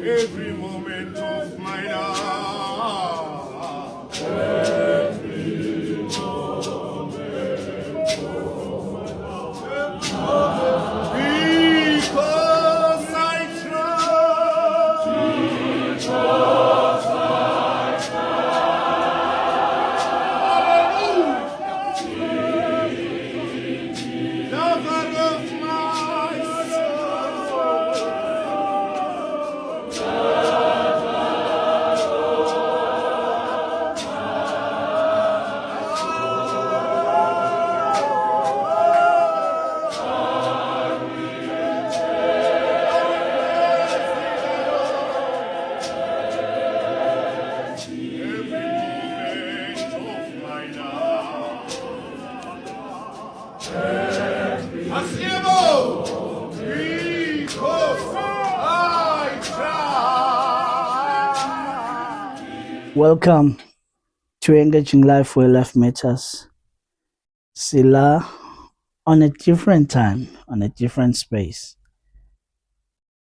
Every moment of my life. Because I trust. Lover of my Welcome to Engaging Life Where Life Matters. Sila on a different time, on a different space.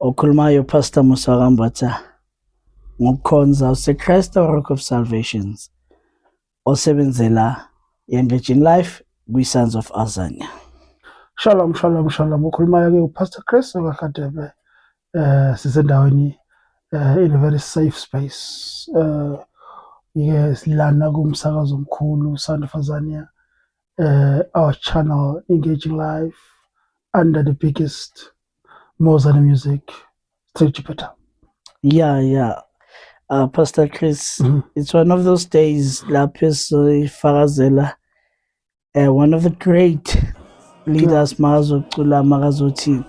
Okhulumayo Pastor Musa Rambata. Ngokukhonza useChrist Rock of Salvations. Osebenzela Engaging Life kwi-Sons of Azania. Shalom. Ukhulumayo ke uPastor Chris Wakadebe. Sisendaweni in a very safe space. Yes, lana kumsakazo omkhulu Sons of Azania. Our channel Engaging Life under the biggest Mozart music Street Jupiter. Yeah. Pastor Chris, It's one of those days lapho farazela one of the great leaders mazocula makazothi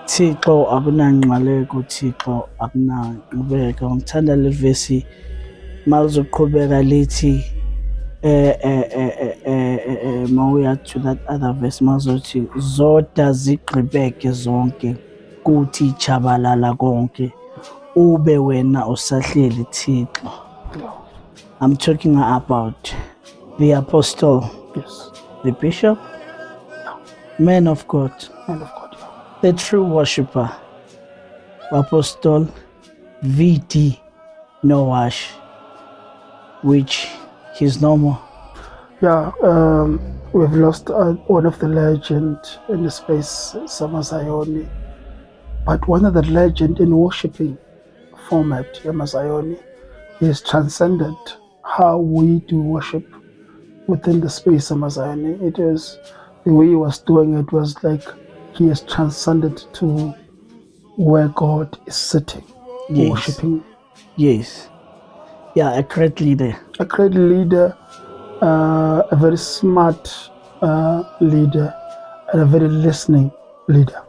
Thixo akunangqaleko Thixo akunangqubeka. Ngithanda le verse malizoqhubeka lithi mawuya to that other verse mazothi zoda zigqibeke zonke kuthi chabalala konke ube wena usahleli Thixo. I'm talking about the apostle, Yes. the bishop, man of God, And of God. the true worshipper, Apostle V.D. Nowash, which he's no more. Yeah, we've lost one of the legend in the space, Samazayoni. But one of the legend in worshiping format, Yamazayoni, is transcended how we do worship within the space, Samazayoni. It is the way he was doing it was like he has transcended to where God is sitting, Yes. worshiping. Yes. Yeah, a great leader. A great leader, a very smart leader, and a very listening leader.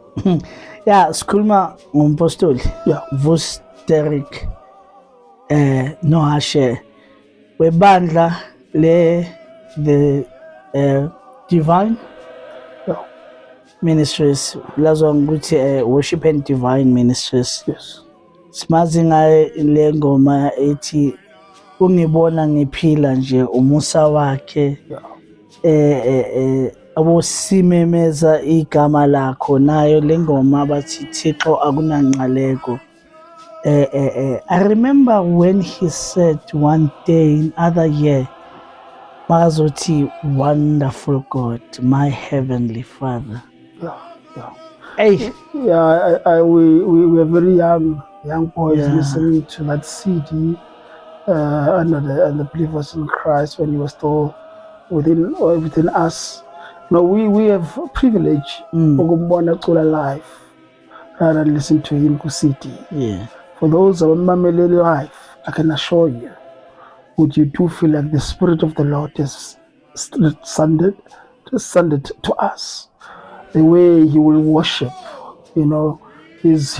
Yeah, Skulma Mompostol. Yeah. Vos Derek Nohashe. Webandla le the divine Yeah. ministries. Lazo nguthi worship and divine ministries. Yes. Simazi ngaye le ngoma ethi ungibona ngiphila nje umusa wakhe. Yeah. Abosimemeza igama lakho nayo le ngoma bathi Thixo akunangqaleko. I remember when he said one day in other year makazothi wonderful God, my heavenly Father. Yeah. Hey. Yeah. We were very young boys Yeah. listening to that CD under the believers in Christ when he was still within us. No, we have privilege ukumbona cula live rather than listen to him ku-CD. Yeah. For those abamameleli live, I can assure you, would you do feel like the Spirit of the Lord is descended to us. The way he will worship, you know, his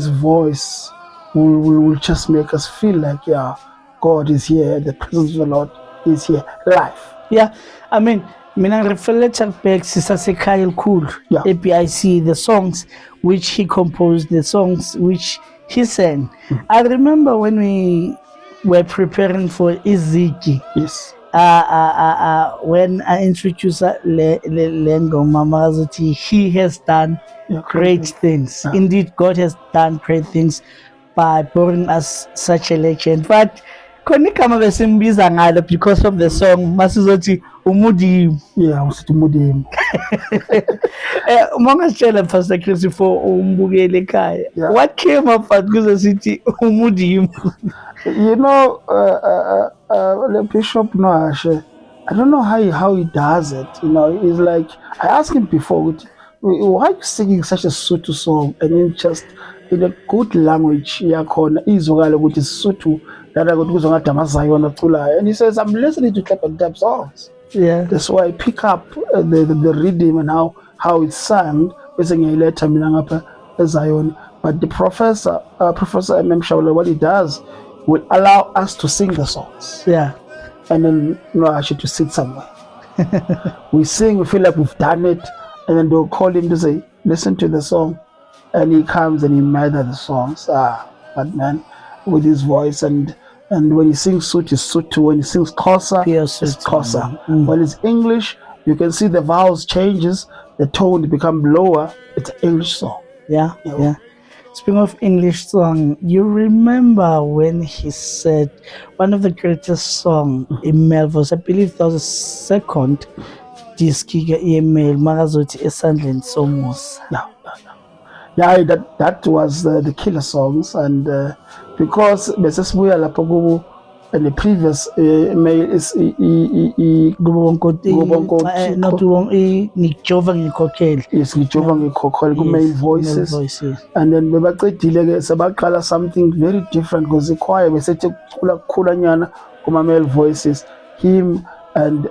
voice will just make us feel like, yeah, God is here, the presence of the Lord is here, live. Yeah, I mean, mina ngireflect back sisasekhaya elikhulu Yeah. eBIC, the songs which he composed, the songs which he sang. I remember when we were preparing for Iziki, Yes. when I introduced ngoma makazothi he has done Yeah, great things. Yeah. Indeed, God has done great things by bringing us such a legend. But khona igama besimbiza ngalo because of the song masizothi umudimi. Yeah, usithi umudimi. Uma ungasitshela Pastor Chris for umbukele ekhaya, Yeah. what came up at kuze sithi umudimi? You know, the Bishop Noashe, I don't know how he does it. You know, it's like, I asked him before, why are you singing such a Sotho song and then just in a good language yakhona izwakala ukuthi Sotho dada ukuthi kuzongathi amaZion aculayo, and he says, I'm listening to clap and tap songs. Yeah. That's why I pick up the rhythm and how it's sung bese ngiyayiletha mina ngapha eZion. But the Professor MM Shaula, what he does will allow us to sing the songs Yeah. and then actually to sit somewhere. We sing, we feel like we've done it, and then they'll call him to say, listen to the song, and he comes and he murder the songs. But man, with his voice, and when he sings Sotho, it's Sotho. When he sings Xhosa, Pure it's Sotho. Xhosa. When it's English, you can see the vowels changes, the tone become lower. It's an English song. Yeah, Yeah. yeah. Speaking of English song, you remember when he said one of the greatest song in Melvos, I believe that was the second disc email, Makazothi Esandleni Somusa. Yeah, that was the killer songs, and because besesibuya lapho kubo, and the previous mail is Not wrong, ngijova ngikhokhele. yes, ngijova ngikhokhole ku mail voices, Voices. and then bebaqedile ke sebaqala something very different because the choir besethe kukhula kukhulanyana kuma mail voices, him and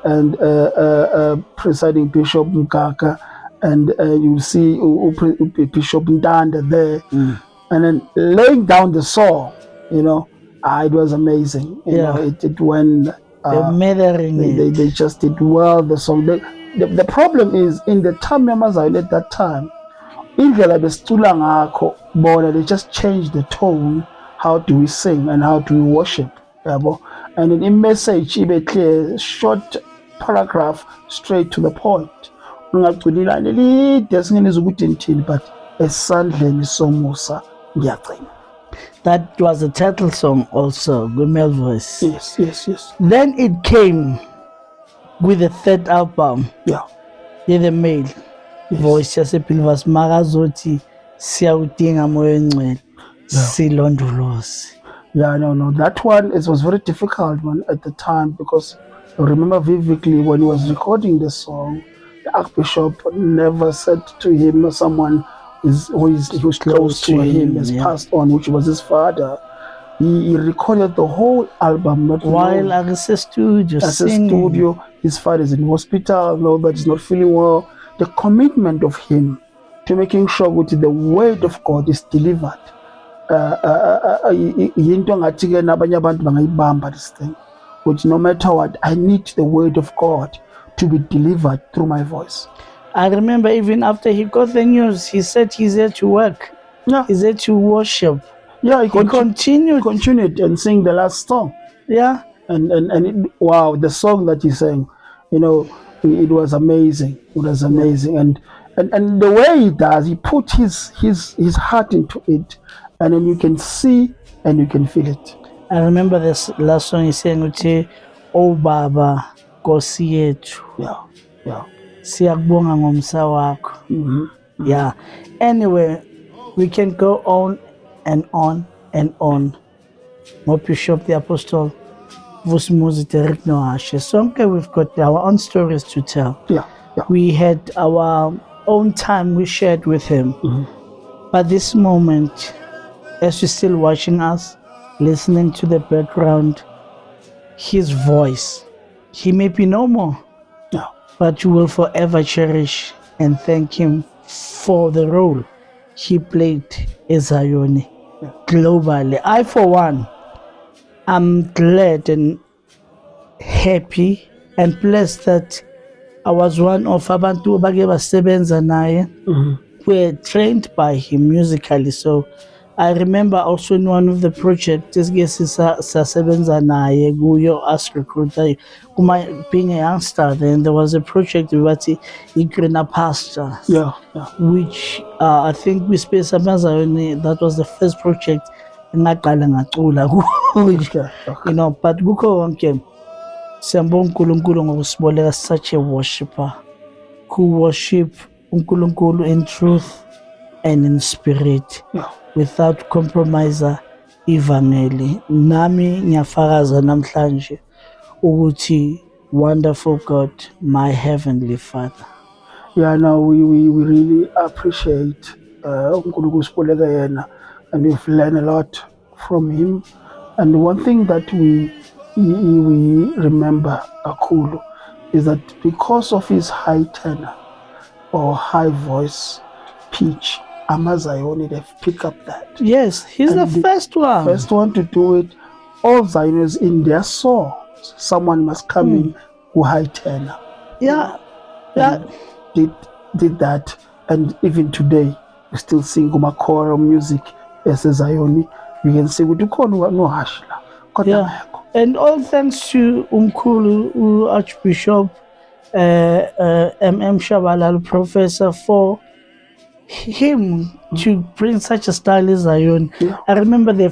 presiding Bishop Mkaka, and you see Bishop Ndanda there, and then laying down the song, you know, it was amazing. You know, it went. They're murdering it. They just did well the song. The problem is in the time yamaZion at that time, indlela besicula ngakho bona, they just changed the tone. How do we sing and how do we worship? Yabo? And then in message ibe clear, short paragraph, straight to the point. Ungaculila lelide singeniza ukuthi ngithini, but esandleni somusa ngiyagcina. That was the title song also, Gumel Voice. Yes. Then it came with the third album, Yeah. the male voice yasebhilivers Makazothi siyawudinga moya ongcwele silondoloze. Yeah, no. That one, it was very difficult one at the time, because I remember vividly when he was recording the song, the Archbishop never said to him, someone who's close to him has passed on, which was his father. He recorded the whole album, not while at the studio singing. His father is in hospital, nobody's not feeling well. The commitment of him to making sure that the word of God is delivered. Yinto ngathi ke nabanye abantu bangayibamba this thing, which no matter what, I need the word of God to be delivered through my voice. I remember even after he got the news, he said he's there to work. Yeah. He's there to worship. Yeah, he continued and sing the last song. Yeah. And wow, the song that he sang, you know, it was amazing. It was amazing. And the way he does, he put his heart into it, and then you can see and you can feel it. I remember this last song he sang, uthi "Oh Baba Nkosi yethu." Yeah. Siyakubonga ngomsa wakho. Yeah. Anyway, we can go on and on and on. Mo Bishop the Apostle Vusumuzi Derek Noashe. Sonke, we've got our own stories to tell. Yeah. We had our own time we shared with him. But this moment, as you're still watching us, listening to the background, his voice, he may be no more, Yeah. but you will forever cherish and thank him for the role he played as Zion globally. I, for one, am glad and happy and blessed that I was one of abantu abake basebenza naye. Were trained by him musically. So I remember also in one of the projects sasebenza naye kuyo as recruiter being a youngster, then there was a project with Greener Pastures. Yeah, yeah. Which I think we space that was the first project ngaqala ngacula Okay. you know, but kukho konke siyambonga uNkulunkulu ngokusiboleka such a worshipper who worship uNkulunkulu in truth and in spirit, Yeah. without compromise ivangeli. Nami ngiyafakaza namhlanje ukuthi wonderful God, my heavenly Father. Yeah, now we really appreciate uNkulunkulu siboleka yena, and we've learned a lot from him. And one thing that we remember kakhulu is that because of his high tenor or high voice pitch, AmaZion, they've picked up that. Yes, he's the first one. First one to do it. All Zionists in their songs, someone must come in who high tenor. Yeah, And did that, and even today we still sing choral music as a Zion. You can see we call no hashla. Yeah. And all thanks to Umkhulu Archbishop M.M. Shabalala, Professor, for him to bring such a style as Zion. Yeah. I remember the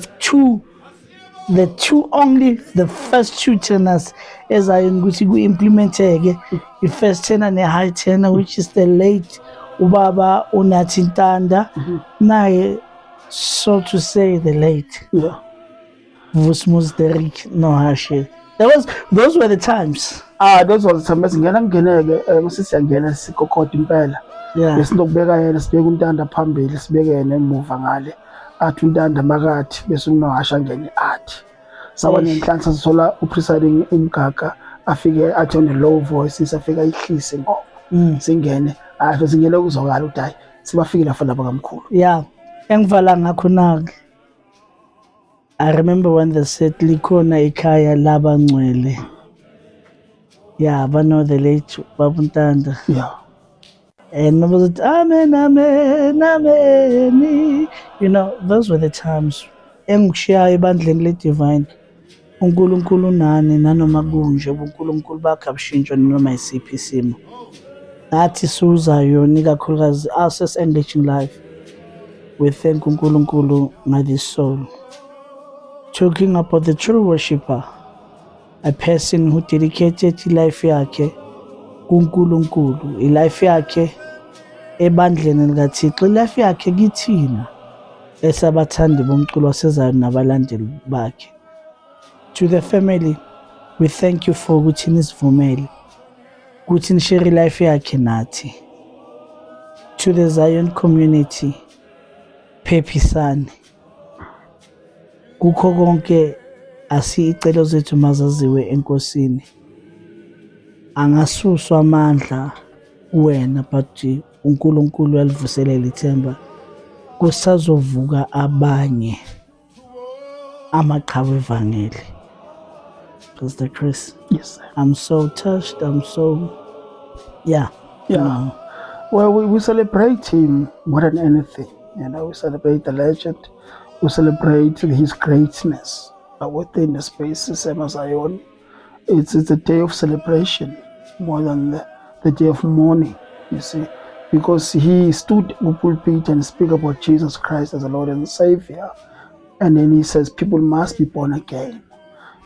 first two tenors as Zion Gusigu implemented the first tenor and the high tenor, which is the late Ubaba Unatintanda. Nae, so to say, the late. Yeah. Vusmus Derek Nohashi. Those were the times. Those were the times. Ngena masisi yangena sikokhoda impela. Yeah. Besinokubeka yena sibeka untanda phambili, sibeke yena emuva ngale. Athi untanda makathi bese unohasha ngene athi. Sawa nenhlanhla sisola upresiding umgaga afike athi on a low voice, afika ihlise ngoba. Singene, singene kuzokala ukuthi hayi sibafikile lapha kamkhulu. Yeah. Engivala ngakho nake. I remember when they said likhona ikhaya labangcwele. Yeah, but no, the late Babuntanda. Yeah. And I was like, amen, amen, amen. You know, those were the times. Engishiya ebandleni le-divine. uNkulunkulu nani nanoma kunje uNkulunkulu bakhabushintsho noma isiphi isimo. Nathi suzayo ikakhulukazi us engaging life. We thank uNkulunkulu by this soul. Talking about the true worshipper, a person who dedicated life yakhe kuNkulunkulu, life yakhe ebandleni likaThixo, life yakhe kithina esabathandi bomculo wasezayo nabalandeli bakhe. To the family, we thank you for ukuthi nisivumele ukuthi nishare life yakhe nathi. To the Zion community, phephisane. Kukho konke asicelo zethu mazaziwe enkosini. Angasuswa amandla wena but uNkulunkulu yalivuselela ithemba. Kusazovuka abanye amaqhawe evangeli. Pastor Chris. Yes, sir. I'm so touched. I'm so yeah. Yeah. Well, we celebrate him more than anything. You know, we celebrate the legend. We celebrate his greatness within the spaces of Zion. It's a day of celebration more than the day of mourning, you see, because he stood in the pulpit and speak about Jesus Christ as the Lord and Savior. And then he says people must be born again.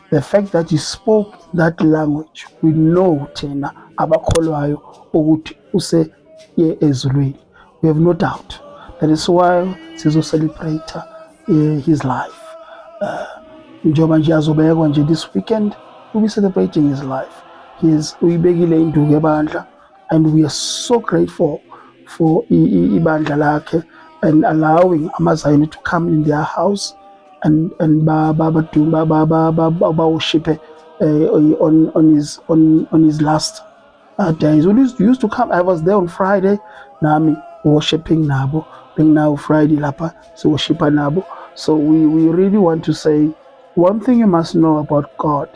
The fact that he spoke that language, we know Tina abakholwayo ukuthi use ye ezulwini. We have no doubt. That is why sizo celebrate his life. Njoba nje azobekwa nje this weekend, we'll be celebrating his life. Uyibekile induku ebandla, and we are so grateful for ibandla lakhe and allowing AmaZion to come in their house and worship on his last days. We used to come. I was there on Friday. Nami worshiping nabo. Being now Friday lapa, so worship nabo. So we really want to say one thing you must know about God,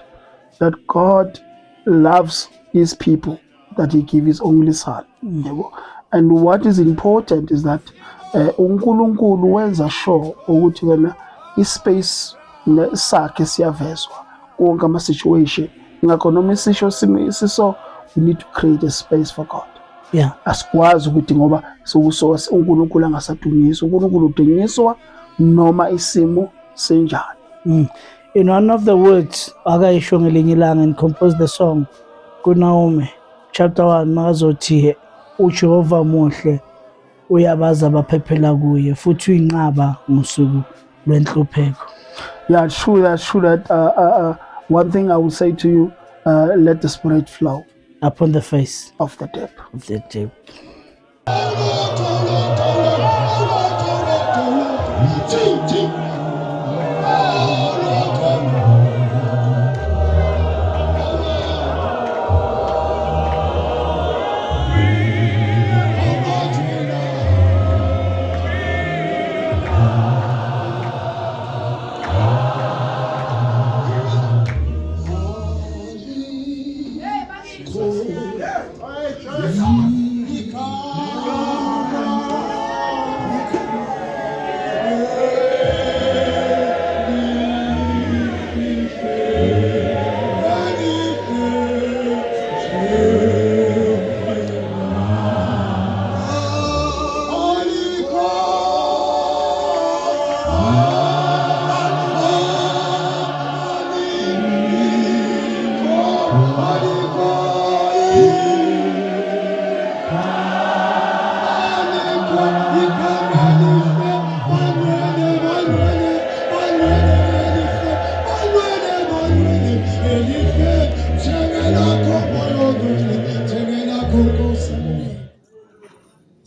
that God loves his people, that he gave his only son. And what is important is that uNkulunkulu wenza sure ukuthi wena ispace sakhe siyavezwa wonke ama situation. Ngakho noma isisho siso, we need to create a space for God. Yeah. Asikwazi ukuthi ngoba sokusoka uNkulunkulu angasadunyiswa. uNkulunkulu udunyiswa noma isimo senjani. In one of the words akayisho ngelinye ilanga and compose the song kuNaomi chapter 1 makazothi uJehova muhle uyabaza abaphephela kuye futhi uyinqaba ngosuku lwenhlupheko. Yeah, true that one thing I will say to you, let the Spirit flow Upon the face of the deep. of the deep.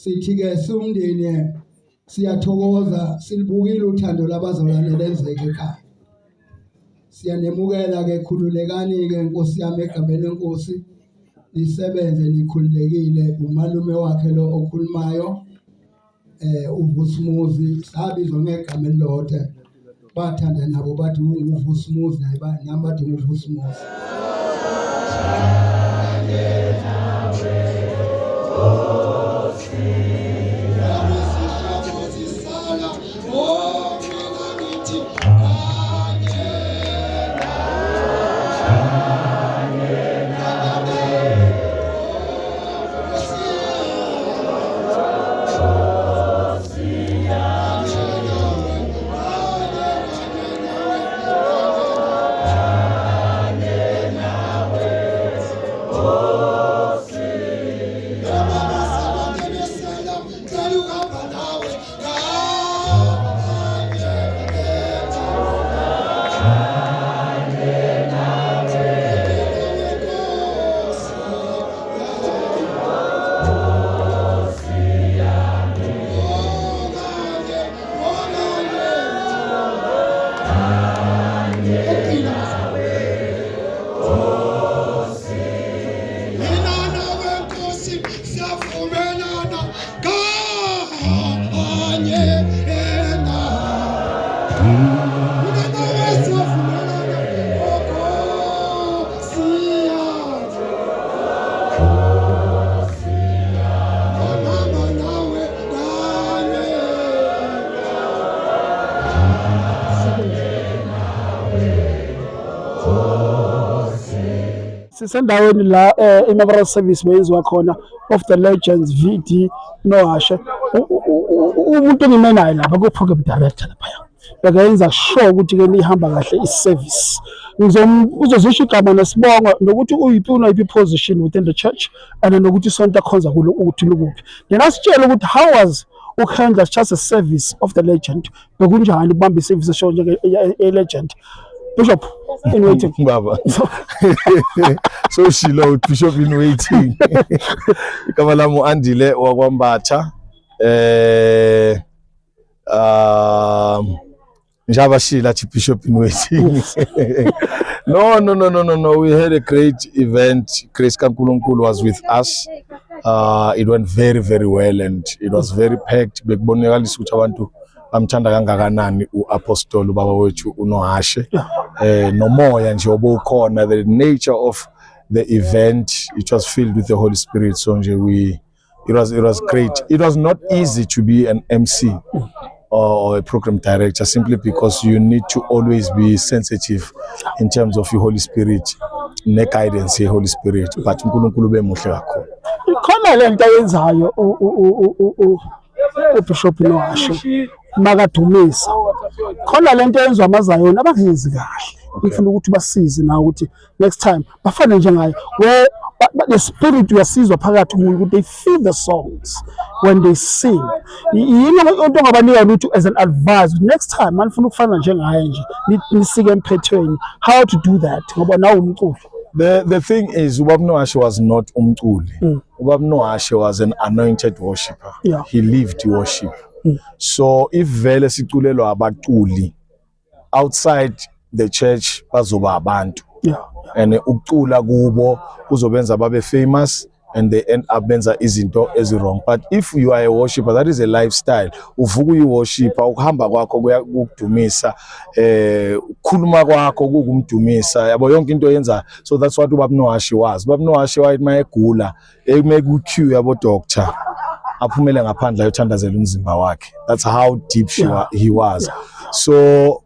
Sithi-ke sumndeni siyathokoza silibukile uthando labazalwane lenzeke ekhaya. Siyanemukela-ke khululekani-ke Nkosi yami egameni leNkosi nisebenze nikhululekile. Umalume wakhe lo okhulumayo uVusumuzi sabizwa ngegama elilodwa bathanda nabo bathi uVusumuzi nami bathi uVusumuzi. Sisendaweni la i-memorial service beyenziwa khona of the legends VD Nohashe. Umuntu engime naye lapha ku-program director laphaya bekayenza sure ukuthi-ke nihamba kahle i-service. Uzozisho igama nesibongo nokuthi unayiphi position within the church and nokuthi isonto akhonza kulo ukuthi lukuphi. Then asitshele ukuthi how was ukuhandla just a service of the legend, bekunjani ukubamba i-service esho njenge-legend. Bishop in waiting. Baba. So shilo Bishop in waiting. Igama lami uAndile wakwambatha. Njaba Shila Bishop in waiting. No. We had a great event. Chris Kankulunkulu was with us. It went very, very well and it was very packed. Bekubonakala ukuthi abantu bamthanda kangakanani uApostle ubaba wethu uNohashe. Nomoya nje obukhona, the nature of the event, it was filled with the Holy Spirit. So nje it was great. It was not easy to be an MC or a program director, simply because you need to always be sensitive in terms of your Holy Spirit, ne guidance ye Holy Spirit. But uNkulunkulu bemuhle kakhulu. Khona lento ayenzayo uBishop Nohashe makadumisa. Khona lento yenziwa amaZayoni abangenzi kahle. Ngifuna ukuthi basize na ukuthi next time bafane njengayo where the spirit uyasizwa phakathi kumuntu ukuthi they feel the songs when they sing. Yini into ngabanika lutho as an advice next time manifuna ukufana njengaye nje nisike emphethweni how to do that ngoba nawo umculo. The thing is, Ubab Nohashe was not umculi. Ubab Nohashe was an anointed worshipper. Yeah. He lived worship. So if vele siculelwa abaculi outside the church bazoba abantu. Yeah. And ukucula kubo kuzobenza babe famous and they end up benza izinto wrong. But if you are a worshipper, that is a lifestyle. Uvuka uyiworshipper, ukuhamba kwakho kuyakudumisa, ukukhuluma kwakho kukumdumisa, yabo yonke into yenza. So that's what Ubab Nohashe was. Ubab Nohashe wayethi mayegula, make queue yabo doctor. Aphumele ngaphandle ayothandazela umzimba wakhe. That's how deep he was. So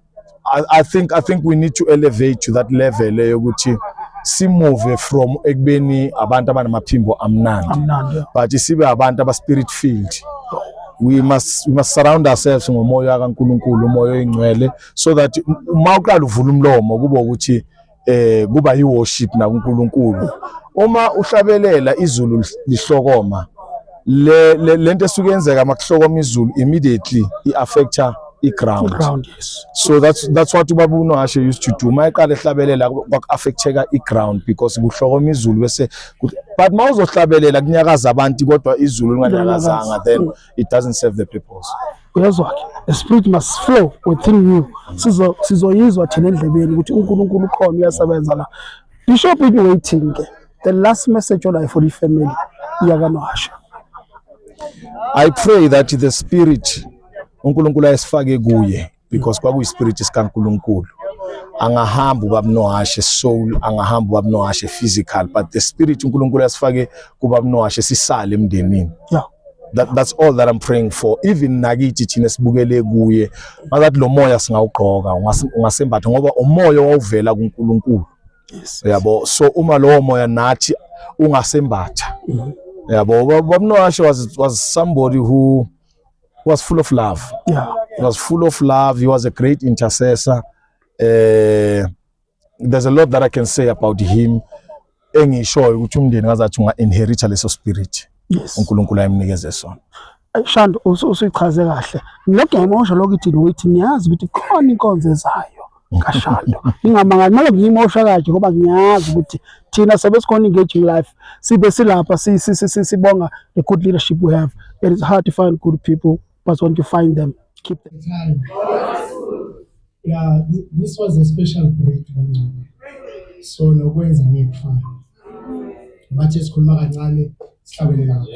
I think we need to elevate to that level yokuthi si move from ekubeni abantu abanamaphimbo amnandi but sibe abantu aba spirit filled. We must surround ourselves ngomoya kaNkulunkulu, umoya oyingcwele, so that uma uqala uvula umlomo kuba ukuthi kuba yi worship na kuNkulunkulu. Uma uhlabelela izulu lihlokoma, lento esuke yenzeka makuhlokoma izulu immediately iaffecta ground. Yes. So that's what Ubaba Nohashe used to do. Mayiqala ehlabelela kwaku-affecteka ground because kuhlokoma izulu bese but mawuzohlabelela kunyakaza abantu kodwa izulu linganyakazanga, then it doesn't serve the purpose. Uyazwa ke the spirit must flow within you. Sizoyizwa thina endlebeni ukuthi uNkulunkulu ukhona uyasebenza la. Bishop in waiting ke the last message on for the family yaka Nohashe. I pray that the spirit uNkulunkulu ayisifake kuye because kwakuyispirit sikaNkulunkulu angahamba Ubab Nohashe soul, angahamba Ubab Nohashe physical, but the spirit uNkulunkulu ayisifake kuBab Nohashe sisale emndenini. Yeah. That's all that I'm praying for. Even nakithi thina sibukele kuye ngathi lo moya singawugqoka ungasembatha ngoba umoya wawuvela kuNkulunkulu. Yes. Yabo, so uma lo moya nathi ungasembatha. Yabo, Ubab Nohashe was somebody who was full of love. Yeah. He was full of love. He was a great intercessor. There's a lot that I can say about him. Engisho ukuthi umndeni ngazathi unga-inherita leso spirit. Yes. uNkulunkulu ayimnikeze sona. Shando usichaze kahle. Ngiyemosha lokuthi nokuthi niyazi ukuthi khona inkonzo ezayo kaShando. Ngingamangali manje ngiyimosha kaje ngoba ngiyazi ukuthi thina sebesikhona engaging life. Sibe silapha sibonga the good leadership we have. It is hard to find good people, but when you find them, keep them. Yeah, this was a special break for me. So nokwenza ngekufana. Bathe sikhuluma kancane sihlabelela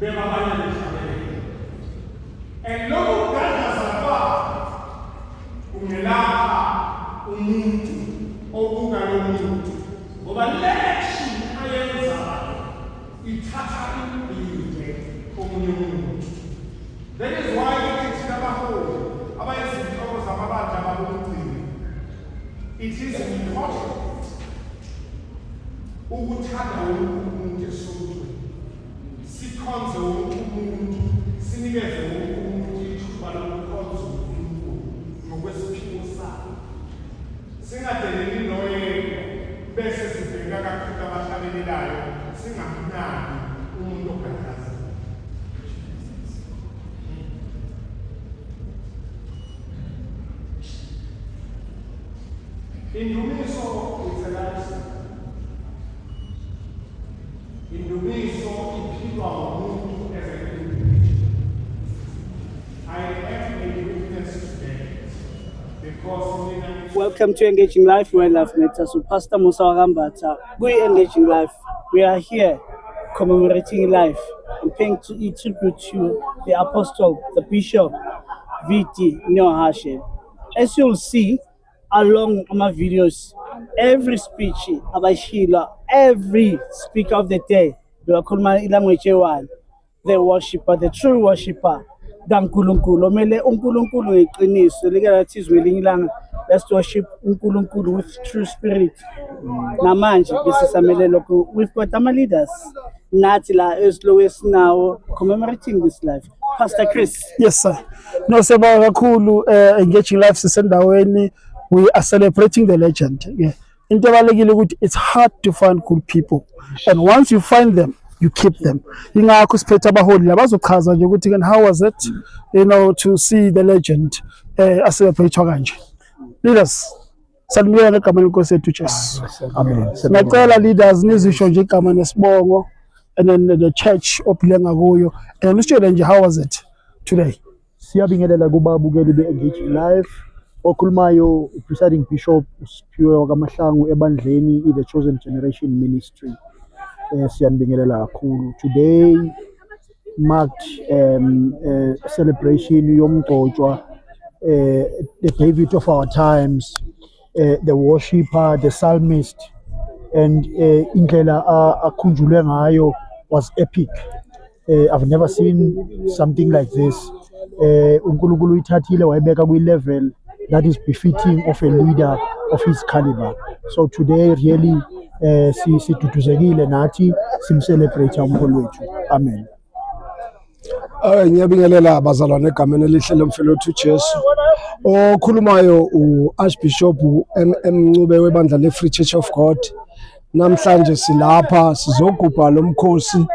bebabanye behlabelele. And lokho kudandaza kwakhe kungelapha umuntu obuka lo muntu ngoba lection ayenzayo ithatha impilo komunye umuntu. That is why ukuthi abaholi abayizinhloko zamabandla babomcimbi, it is important ukuthanda wonke umuntu esontweni, sikhonze wonke umuntu, sinikeze wonke umuntu ithuba lokukhonza uNkulunkulu ngokwesiphiwo sakhe, singadeleli noyedwa bese sibheka kakhulu abahlabelelayo singamnaki umuntu ogadaza. Indumiso is a lifestyle. Indumiso iphilwa ngumuntu as an individual. I am a witness today because Welcome to Engaging Life, where life matters. With Pastor Musa Wagambata, we Engaging Life. We are here commemorating life and paying tribute to the apostle, the bishop, V.T. Nyohashe. As you'll see along my videos, every speech about Sheila, every speaker of the day, the worshipper, the true worshipper, Dankulunkulu, Mele Unkulunkulu Iqiniso, Legalatis Willing, let's worship Unkulunkulu with true spirit. Namanje, this is Amele Loku. We've got our leaders, Natila Lois now commemorating this life. Pastor Chris. Yes, sir. No, Seba Kulu, Engaging Life Sisendaweni, we are celebrating the legend. Yeah. It's hard to find good people. And once you find them, you keep them. How was it, to see the legend? Leaders, salmiyane kama nkosi ethu Jesu. Amen. Ngicela leaders nizisho nje igama nesibongo and then the church ophilenga kuyo. And usitshele nje, how was it today? Siyabingelela kubabukeli be-Engaging Life. Okhulumayo presiding bishop uSiphiwe waKaMahlangu ebandleni i-The Chosen Generation Ministry. Siyanibingelela kakhulu. Today marked celebration yomgcotshwa, the David of our times, the worshipper, the psalmist, and indlela akhunjulwe ngayo was epic. I've never seen something like this. uNkulunkulu uyithathile wayibeka kwi-level that is befitting of a leader of his caliber. So today really siduduzekile nathi simcelebrate umholi wethu. Amen. Ngiyabingelela abazalwane egameni elihle lomfelo wethu Jesu. Okhulumayo uArchbishop Mncube webandla leFree Church of God. Namhlanje silapha sizogubha lomkhosi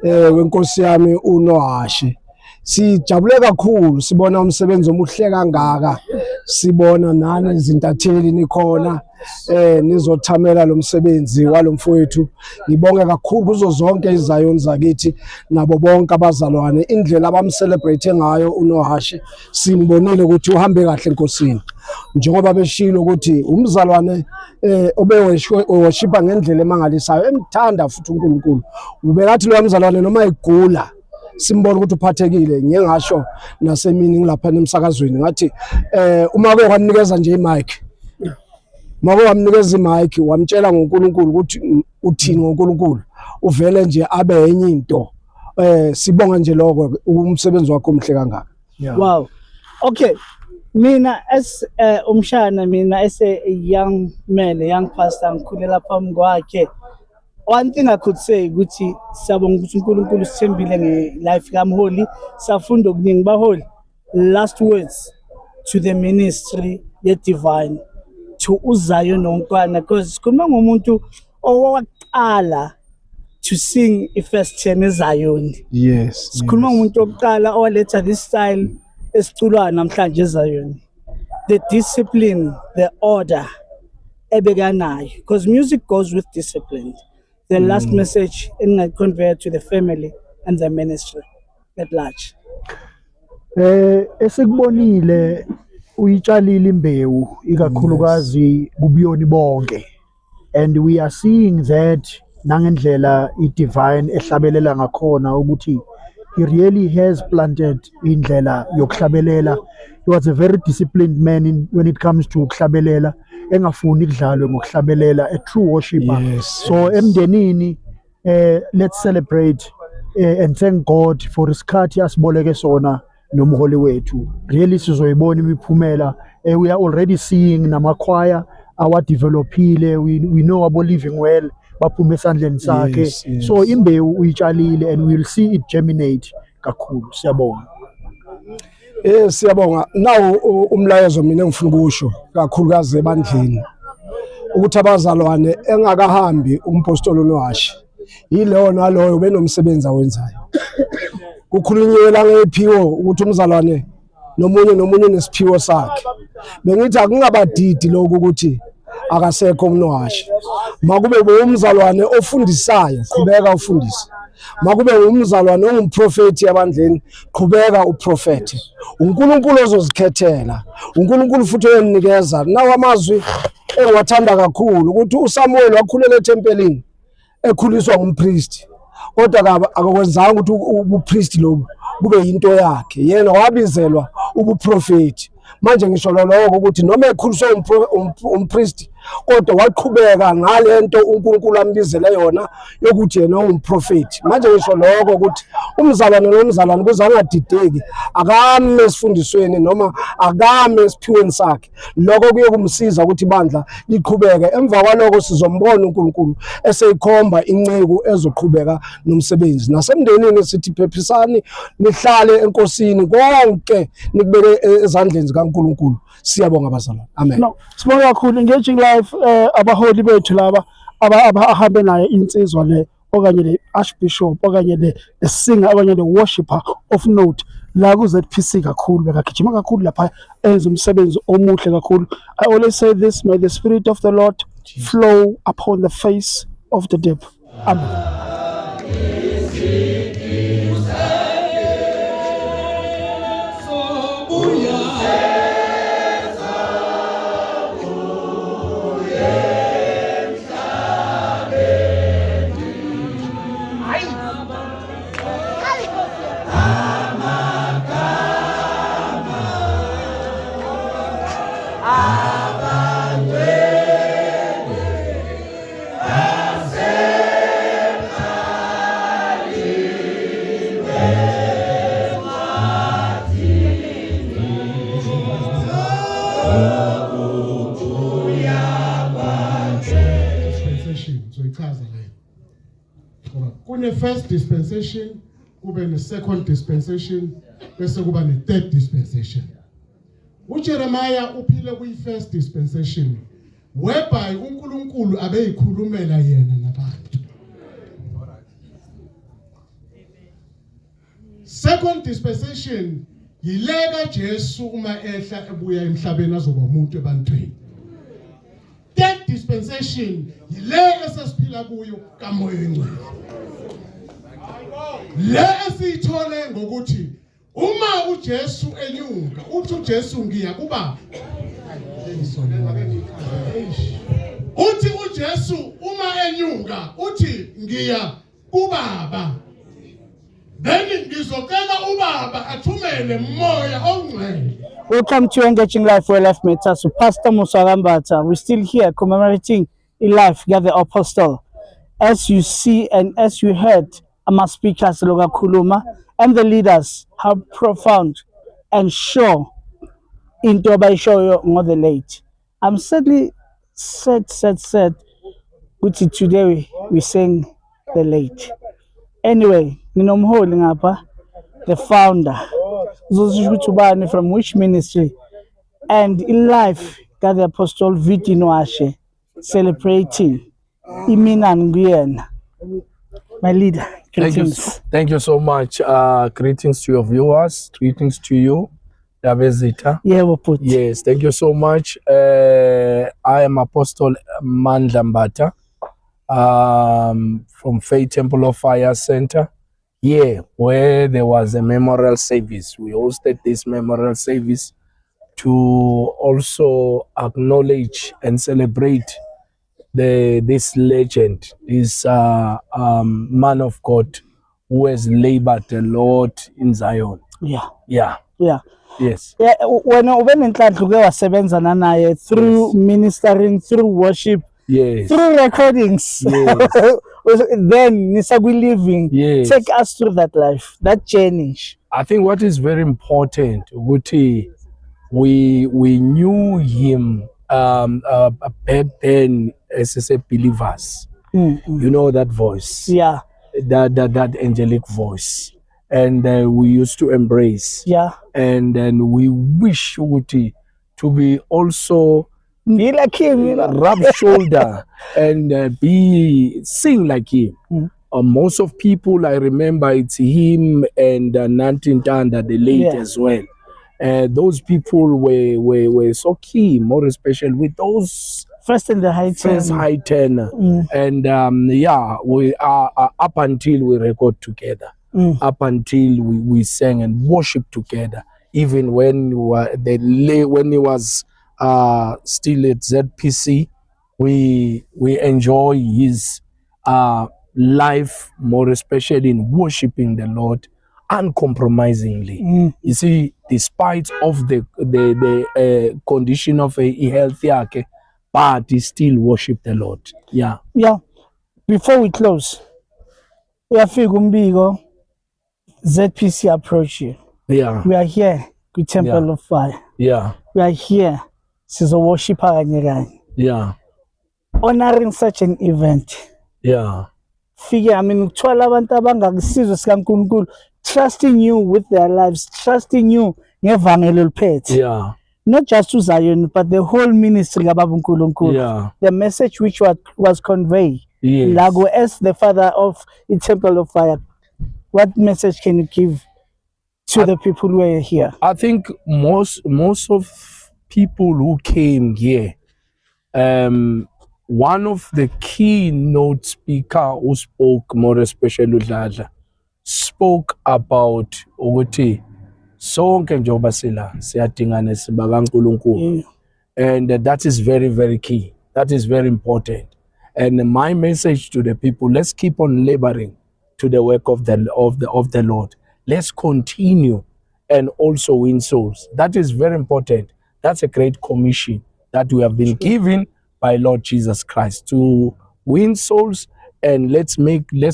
wenkosi yami uNohashe. Sijabule kakhulu sibona umsebenzi omuhle kangaka, sibona nani izintatheli nikhona nizothamela lo msebenzi walomfowethu. Ngibonge kakhulu kuzo zonke izayoni zakithi nabo bonke abazalwane, indlela abamcelebrate ngayo uNohashe simbonile ukuthi uhambe kahle enkosini, njengoba beshilo ukuthi umzalwane worshipper ngendlela emangalisayo, emthanda futhi uNkulunkulu. Ubekathi lo mzalwane noma egula simbona ukuthi uphathekile. Ngiye ngasho nasemini ngilapha emsakazweni ngathi uma ke kwanikeza nje imic, uma wamnikeza imic wamtshela ngoNkulunkulu ukuthi uthini ngoNkulunkulu, uvele nje abe enye into. Sibonga nje lokho umsebenzi wakho omhle kangaka. Wow. Okay. Mina as umshana, mina as a young man, a young pastor, ngikhulela phambi kwakhe. One thing I could say ukuthi siyabonga ukuthi uNkulunkulu sithembile nge-life kaMholi, safunda okuningi baholi. Last words to the ministry ye-divine, to uZayo noNkwana, because sikhuluma ngomuntu owaqala to sing i-first 10 eZion. Yes. Sikhuluma ngomuntu oqala owaletha this style esiculwa namhlanje eZion. The discipline, the order ebekanayo, because music goes with discipline. The last message in I convey to the family and the ministry at large. Esikubonile uyitshalile imbewu ikakhulukazi kubuyoni bonke, and we are seeing that nangendlela i-divine ehlabelela ngakhona ukuthi he really has planted indlela yokuhlabelela. He was a very disciplined man when it comes to ukuhlabelela, engafuni kudlalwe ngokuhlabelela, a true worshipper. Yes, So emndenini, let's celebrate and thank God for isikhathi asiboleke sona nomholi wethu. Really sizoyibona imiphumela. We are already seeing namakhwaya awadevelopile. We know abo living well baphume esandleni sakhe. Yes, yes. So imbewu uyitshalile and we'll see it germinate kakhulu. Siyabonga. Siyabonga. Nawu umlayezo mina engifuna ukusho kakhulukazi ebandleni ukuthi abazalwane engakahambi umpostoli uNowashi yileyo naloyo benomsebenzi awenzayo. Kukhulunyelwa ngephiwo ukuthi umzalwane nomunye nesiphiwo sakhe. Bengithi akungabadidi lokho ukuthi akasekho uNowashi. Makube umzalwane ofundisayo, qhubeka ufundise. Makube umzalwane ongumprofeti yabandleni, qhubeka uprofete. uNkulunkulu ozozikhethela, uNkulunkulu futhi uyanikeza. Nawo amazwi engiwathanda kakhulu ukuthi uSamuel wakhulela eTempelini ekhuliswa ngumpriest, kodwa akakwenzanga ukuthi ubupriest lobu kube yinto yakhe. Yena wabizelwa ubuprofeti. Manje ngisho lokho ukuthi noma ekhuliswa umpriest kodwa waqhubeka ngalento uNkulunkulu ambizele yona yokuthi yena ungumprofeti. Manje ngisho lokho ukuthi umzalwane nomzalwane kuzangadideki, akame esifundisweni noma akame esiphiweni sakhe. Lokho kuye kumsiza ukuthi ibandla liqhubeke. Emva kwalokho sizombona uNkulunkulu eseyikhomba inceku ezoqhubeka nomsebenzi. Nasemndenini sithi phephisani, nihlale enkosini, konke nikubeke ezandleni zikaNkulunkulu. Siyabonga bazalwane. Amen. No, sibonga kakhulu engaging life abaholi bethu laba abahambe naye insizwa le okanye le archbishop okanye le singer okanye le worshipper of note la ku ZPC kakhulu bekagijima kakhulu lapha enza umsebenzi omuhle kakhulu. I always say this, may the spirit of the Lord flow upon the face of the deep. Amen. Kune first dispensation, kube ne second dispensation, bese kuba ne third dispensation. uJeremiah uphile kwi first dispensation whereby uNkulunkulu abeyikhulumela yena nabantu. Second dispensation yileka Jesu uma ehla ebuya emhlabeni azoba umuntu ebantwini. Third dispensation yile esesiphila kuyo kaMoya oNgcwele. Le esithole ngokuthi uma uJesu enyuka, uthi uJesu ngiya kuBaba. Uthi uJesu uma enyuka, uthi ngiya kuBaba. Then ngizocela uBaba athumele uMoya oNgcwele. Welcome to Engaging Life where life matters. So Pastor Musa Gambata, we're still here commemorating in life, God the Apostle. As you see and as you heard, our speakers, Loga Kuluma, and the leaders, how profound and sure into Abaishoyo more the late. I'm sadly sad, which today we sing the late. Anyway, Ninomholing Apa, the founder. From which ministry, and in life, God the Apostle Viti Noashe celebrating Imina Nguyen, my leader. Greetings. Thank you so much. Greetings to your viewers. Greetings to you, Davezita. Yeah, we'll put. Yes, thank you so much. I am Apostle Mandla Mbata from Faith Temple of Fire Center. Yeah, where there was a memorial service. We hosted this memorial service to also acknowledge and celebrate this legend, this man of God who has labored a lot in Zion. Yeah. Yeah. Yeah. Yes. Yeah, wena ube nenhlanhla uke wasebenza naye through Yes. ministering, through worship, Yes. through recordings. Yes. Then nisa living. Yes. Take us through that life, that journey. I think what is very important, Guti, we knew him back then as a believers. You know that voice. Yeah. That angelic voice, and we used to embrace. Yeah. And then we wish Guti to be also Be like him, you know. rub shoulder and sing like him. Most of people, I remember it's him and Nantin Tanda, the late as well. Those people were so key, more especially with those First in the high first tenor. high tenor. And we are up until we record together, up until we sang and worship together. Even when when he was still at ZPC, we enjoy his life, more especially in worshiping the Lord uncompromisingly. You see, despite of the condition of a health yake, but he still worship the Lord. Yeah. Yeah. Before we close, we are Figumbiko, ZPC approach you. Yeah. We are here with Temple of Fire. Yeah. We are here as a worshiper. Yeah. Honoring such an event. Yeah. Figure, I mean, trusting you with their lives, trusting you pet. Yeah. Not just to Zion, but the whole ministry. Yeah. The message which was conveyed. Yes. Lago, as the father of the Temple of Fire, what message can you give to the people who are here? I think most of people who came here, one of the keynote speaker who spoke, more especially Udladla, spoke about ukuthi sonke njengoba siyadingana siba kaNkulunkulu, and that is very, very key. That is very important. And my message to the people: let's keep on laboring to the work of the Lord. Let's continue and also win souls. That is very important. That's a great commission that we have been given by Lord Jesus Christ to win souls. And let's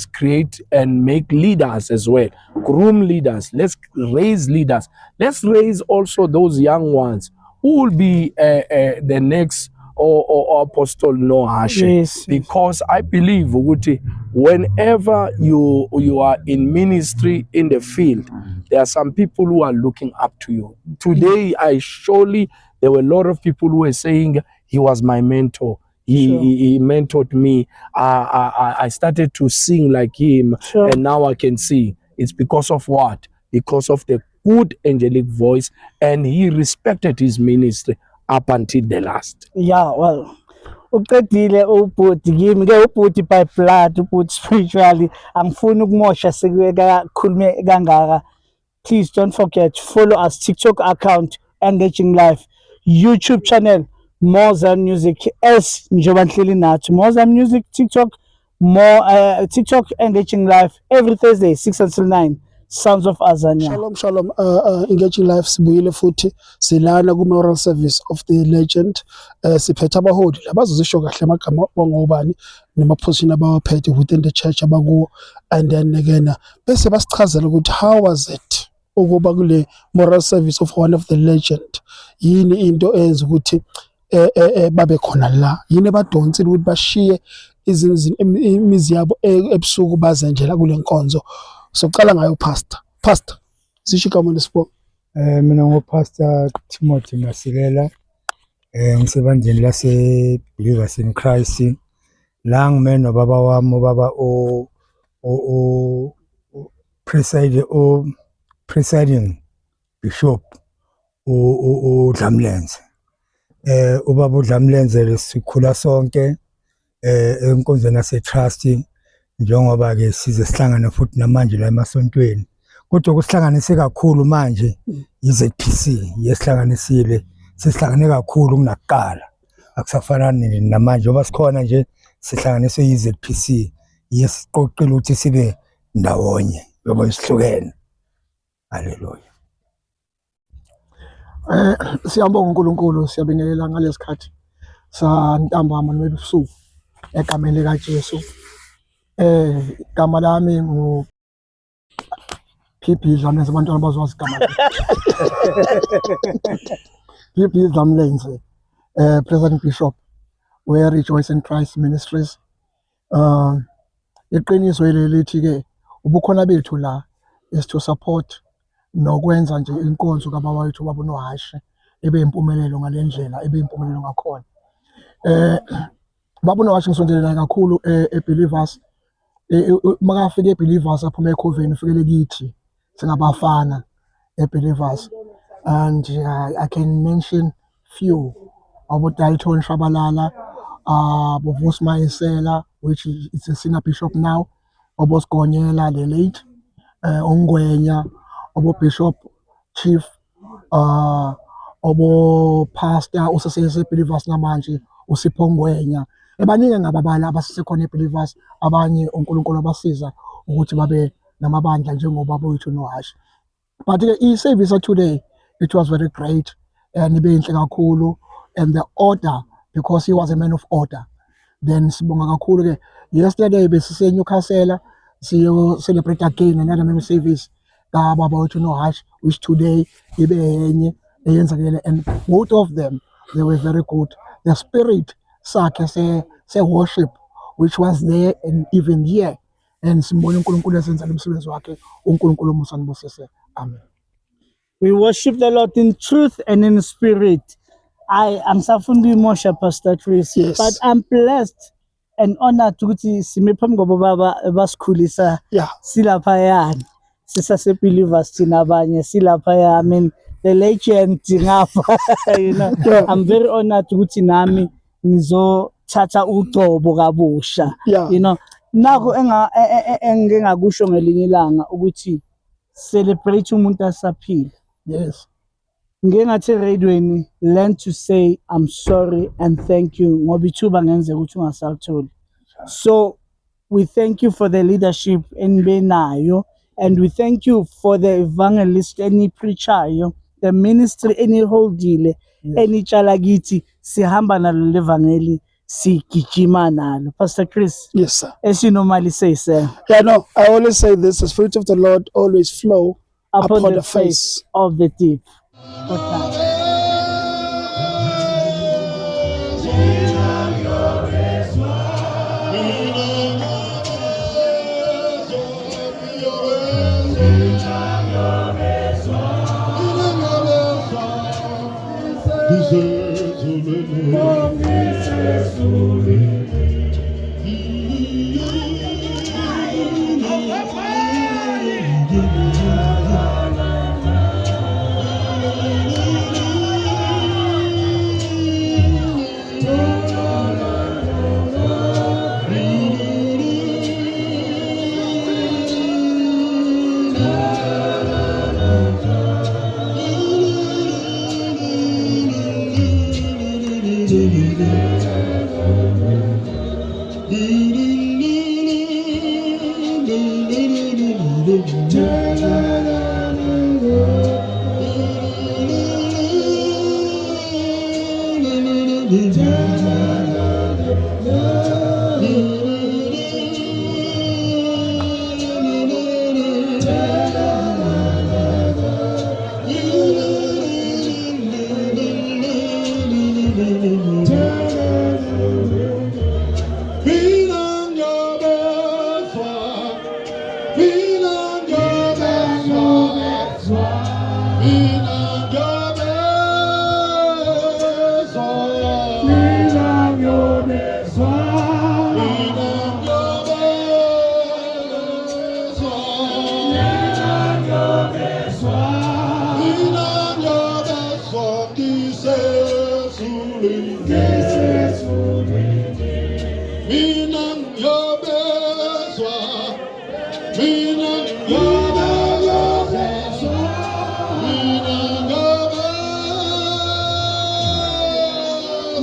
create and make leaders as well, groom leaders. Let's raise leaders. Let's raise also those young ones who will be the next or Apostle Noah. Yes. Because I believe, Uguti, whenever you are in ministry in the field, there are some people who are looking up to you. Today, there were a lot of people who were saying he was my mentor. He mentored me. I started to sing like him, and now I can sing. It's because of what? Because of the good angelic voice, and he respected his ministry up until the last. Yeah, well, uqedile ubhuti kimi ke ubhuti by blood, ubhuti spiritually angifuni ukumosha sekukhulume kangaka. Please don't forget, follow us TikTok account Engaging Life, YouTube channel More Than Music, as njengoba nihleli nathi More Than Music, TikTok TikTok Engaging Life every Thursday 6 until 9. Sounds of Azania. Shalom. Engaging Life sibuyile futhi silana ku memorial service of the legend. Siphethe abaholi labazozisho kahle amagama wangobani nemaposition abawaphethe within the church abakuwo, and then again bese basichazela ukuthi how was it ukuba kule memorial service of one of the legend. Yini into enza ukuthi babe khona la, yini badonsile ukuthi bashiye imizi yabo ebusuku baze nje la kule nkonzo. So qala ngayo pastor sishikamo lesipho. Mina ngopastor Timothy Masilela, ngisebandleni lase Believers in Christ. La ngime nobaba wami ubaba o presiding bishop o Dlamlenze. Ubaba uDlamlenze sikhula sonke enkonzweni yase trust, njengoba ke size sihlangana futhi namanje la emasontweni. Kodwa kusihlanganise kakhulu manje iZPC yesihlanganisile, sesihlangane kakhulu kunakuqala, akusafanani namanje ngoba sikhona nje sihlanganiswe iZPC yesiqoqile ukuthi sibe ndawonye. yoba isihlukene. Haleluya. Siyabonga uNkulunkulu, siyabingelela ngalesikhathi santambama noma ebusuku egameni lika Jesu. Igama lami ngu PP Dlamlenze, abantwana bazowazi igama lami. PP Dlamlenze, President Bishop we Rejoice in Christ Ministries. Iqiniso elithi ke ubukhona bethu la is to support nokwenza nje inkonzo kababa wethu baba noHashe ebe impumelelo ngalendlela ebe impumelelo ngakhona. Baba noHashe ngisondelana kakhulu eBelievers. Makafike eBelievers aphuma eCoven ufikele kithi singabafana eBelievers, and I can mention few abo Dalton Shabalala, Bovus Maisela, which is a senior bishop now, Obos Gonyela the late, Ongwenya, Obo Bishop Chief, Obo Pastor usase Believers namanje usipongwenya. Ebaningi ngababala abasisekhona eBelievers, abanye uNkulunkulu abasiza ukuthi babe namabandla njengoba boyithu noHashe. But i-service today, it was very great and ibe inhle kakhulu, and the order, because he was a man of order. Then sibonga kakhulu ke yesterday besise Newcastle siyo celebrate again another memorial service ka baba wethu noHashe, which today ibe yenye eyenzakele, and both of them they were very good. The spirit sakhe se worship which was there and even here, and simbona uNkulunkulu esenza umsebenzi wakhe, uNkulunkulu musanibusise. Amen. We worship the Lord in truth and in spirit. I am Safundi Mosha, Pastor Chris, Yes. but I'm blessed and honored ukuthi sime phambi kwabo baba basikhulisa Yeah. silaphayana sisase Believers thina abanye silaphaya. I mean the legend ngapha you know. Yeah. I'm very honored ukuthi nami ngizothatha uqobo kabusha. Yeah. You know, nako engingakusho ngelinye ilanga ukuthi celebrate umuntu asaphila. Yes. Ngengathi radioini learn to say I'm sorry and thank you ngoba ithuba ngenzeka ukuthi ungasalitholi. So we thank you for the leadership enbenayo, and we thank you for the evangelist enipreachayo, the ministry eniholdile, enitshala kithi sihamba nalo levangeli sigijima nalo. Pastor Chris, Yes, sir. as you normally say, sir, Yeah, no, I always say this: the Spirit of the Lord always flow upon the face of the deep. Good night.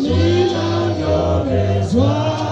Mina